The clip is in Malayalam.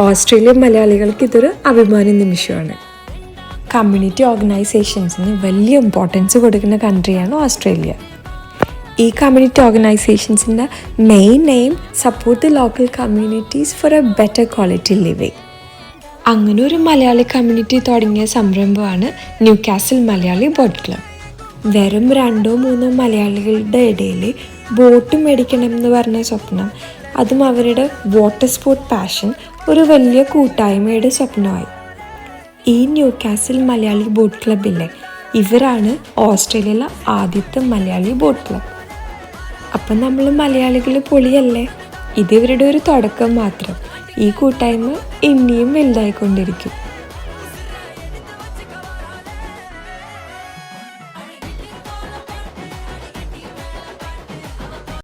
ഓസ്ട്രേലിയൻ മലയാളികൾക്ക് ഇതൊരു അഭിമാന നിമിഷമാണ്. കമ്മ്യൂണിറ്റി ഓർഗനൈസേഷൻസിന് വലിയ ഇമ്പോർട്ടൻസ് കൊടുക്കുന്ന കൺട്രിയാണ് ഓസ്ട്രേലിയ. ഈ കമ്മ്യൂണിറ്റി ഓർഗനൈസേഷൻസിൻ്റെ main aim support the local communities for a better quality living. അങ്ങനെ ഒരു മലയാളി കമ്മ്യൂണിറ്റി തുടങ്ങിയ സംരംഭമാണ് ന്യൂകാസിൽ മലയാളി ബോട്ട് ക്ലബ്. വെറും 2-3 മലയാളികളുടെ ഇടയിൽ ബോട്ട് മേടിക്കണം എന്ന് പറഞ്ഞ സ്വപ്നം, അതും അവരുടെ വാട്ടർ സ്പോർട്ട് പാഷൻ ഒരു വലിയ കൂട്ടായ്മയുടെ സ്വപ്നമായി. ഈ ന്യൂകാസിൽ മലയാളി ബോട്ട് ക്ലബില്ലേ, ഇവരാണ് ഓസ്ട്രേലിയയിലെ ആദ്യത്തെ മലയാളി ബോട്ട് ക്ലബ്. അപ്പം നമ്മൾ മലയാളികൾ പൊളിയല്ലേ? ഇത് ഇവരുടെ ഒരു തുടക്കം മാത്രം. ഈ കൂട്ടായ്മ ഇനിയും വലുതായിക്കൊണ്ടിരിക്കും.